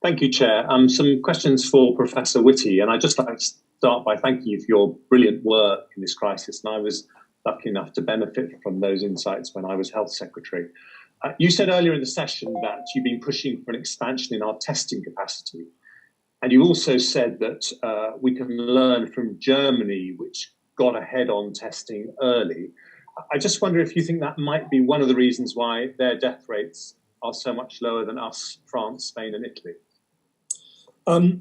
Thank you, Chair. Some questions for Professor Whitty, and I'd just like to start by thanking you for your brilliant work in this crisis, and I was lucky enough to benefit from those insights when I was Health Secretary. You said earlier in the session that you've been pushing for an expansion in our testing capacity, and you also said that we can learn from Germany, which got ahead on testing early. I just wonder if you think that might be one of the reasons why their death rates are so much lower than us, France, Spain and Italy. So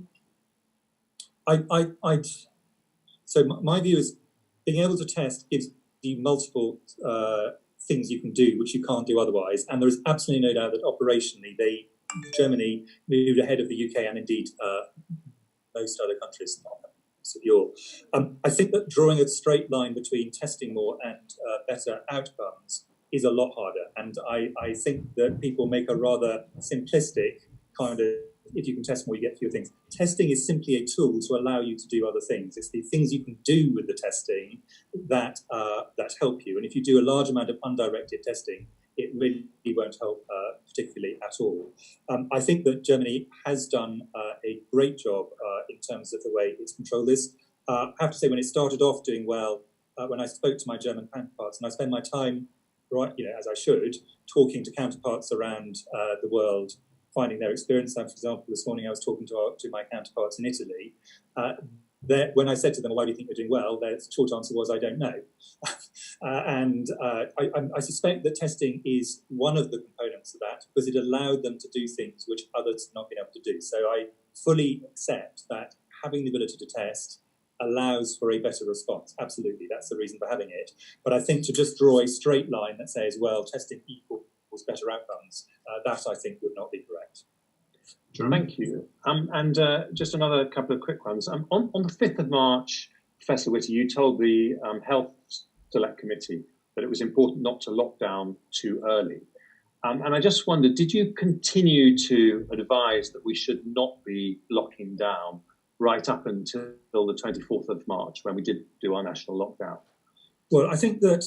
my view is being able to test gives you multiple things you can do which you can't do otherwise, and there is absolutely no doubt that operationally Germany moved ahead of the UK and indeed most other countries. I think that drawing a straight line between testing more and better outcomes is a lot harder, and I think that people make a rather simplistic kind of, if you can test more, you get fewer things. Testing is simply a tool to allow you to do other things. It's the things you can do with the testing that help you. And if you do a large amount of undirected testing, it really won't help particularly at all. I think that Germany has done a great job in terms of the way it's controlled this. I have to say, when it started off doing well, when I spoke to my German counterparts, and I spend my time, as I should, talking to counterparts around the world, finding their experience. And for example, this morning I was talking to my counterparts in Italy. When I said to them, "Why do you think you're doing well?" their short answer was, "I don't know." I suspect that testing is one of the components of that, because it allowed them to do things which others have not been able to do. So I fully accept that having the ability to test allows for a better response. Absolutely, that's the reason for having it. But I think to just draw a straight line that says, well, testing equals better outcomes, that I think would not be correct. Thank you. Just another couple of quick ones. On the 5th of March, Professor Whitty, you told the Health Select Committee that it was important not to lock down too early. And I just wondered, did you continue to advise that we should not be locking down right up until the 24th of March, when we did do our national lockdown? Well, I think that,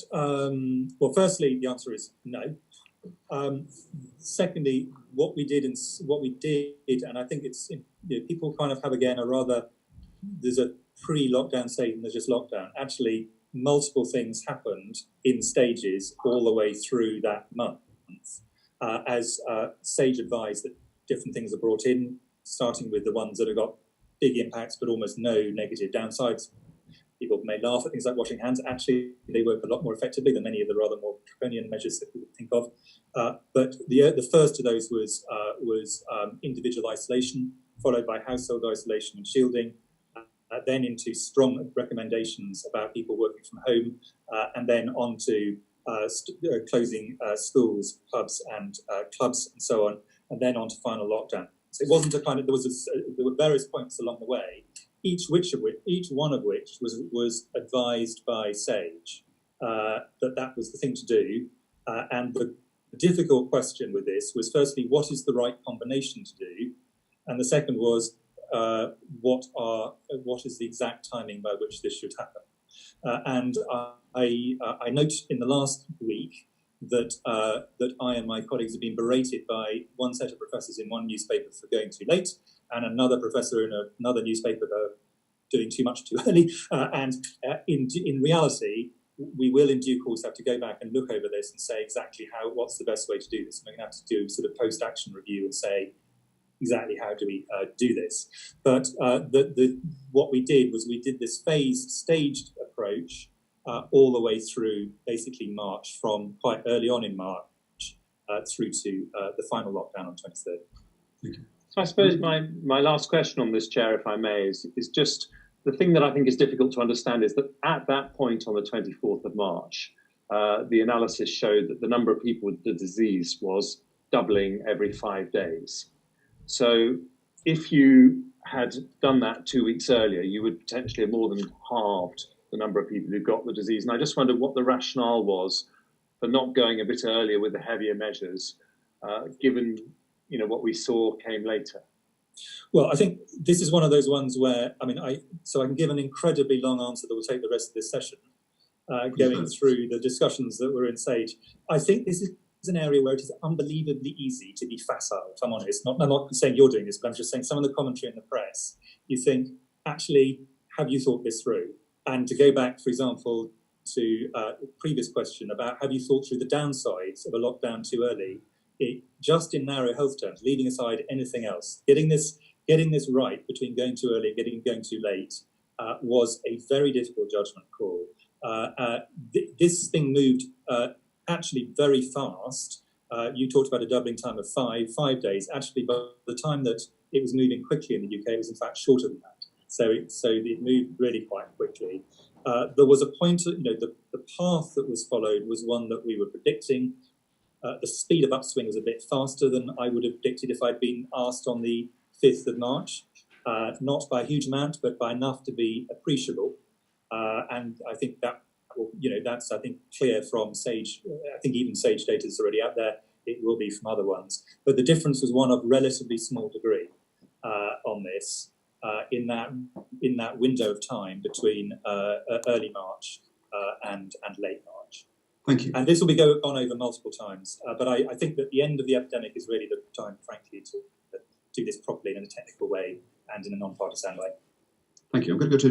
firstly, the answer is no. Secondly, what we did, and I think it's, people kind of have again there's a pre-lockdown state and there's just lockdown. Actually, multiple things happened in stages all the way through that month. As Sage advised, that different things are brought in, starting with the ones that have got big impacts but almost no negative downsides. People may laugh at things like washing hands. Actually, they work a lot more effectively than many of the rather more draconian measures that we would think of. But the first of those was individual isolation, followed by household isolation and shielding, then into strong recommendations about people working from home, and then on to closing schools, pubs, and clubs, and so on, and then on to final lockdown. So it wasn't there were various points along the way, each one of which was advised by Sage that was the thing to do. And the difficult question with this was, firstly, what is the right combination to do? And the second was, what is the exact timing by which this should happen? And I noticed in the last week that I and my colleagues have been berated by one set of professors in one newspaper for going too late, and another professor in another newspaper for doing too much too early. In reality, we will in due course have to go back and look over this and say exactly what's the best way to do this. And we're going to have to do sort of post-action review and say exactly how do we do this. But what we did was we did this phased, staged approach all the way through basically March, from quite early on in March through to the final lockdown on 23rd. Thank you. So I suppose my last question on this, Chair, if I may, is just the thing that I think is difficult to understand is that at that point on the 24th of March, the analysis showed that the number of people with the disease was doubling every 5 days. So if you had done that 2 weeks earlier, you would potentially have more than halved the number of people who got the disease. And I just wondered what the rationale was for not going a bit earlier with the heavier measures, given what we saw came later. Well, I think this is one of those ones where, I can give an incredibly long answer that will take the rest of this session, going through the discussions that were in Sage. I think this is an area where it is unbelievably easy to be facile, if I'm honest. I'm not saying you're doing this, but I'm just saying some of the commentary in the press, you think, actually, have you thought this through? And to go back, for example, to the previous question about have you thought through the downsides of a lockdown too early, just in narrow health terms, leaving aside anything else, getting this right between going too early and going too late was a very difficult judgment call. This thing moved actually very fast. You talked about a doubling time of five days. Actually, by the time that it was moving quickly in the UK, it was in fact shorter than that. So it moved really quite quickly. There was a point, the path that was followed was one that we were predicting. The speed of upswing was a bit faster than I would have predicted if I'd been asked on the 5th of March. Not by a huge amount, but by enough to be appreciable. And I think that's clear from Sage. I think even Sage data is already out there. It will be from other ones. But the difference was one of relatively small degree on this in that window of time between early March and late March. Thank you. And this will be gone over multiple times. But I think that the end of the epidemic is really the time, frankly, to do this properly in a technical way and in a non-partisan way. Thank you. I'm going to go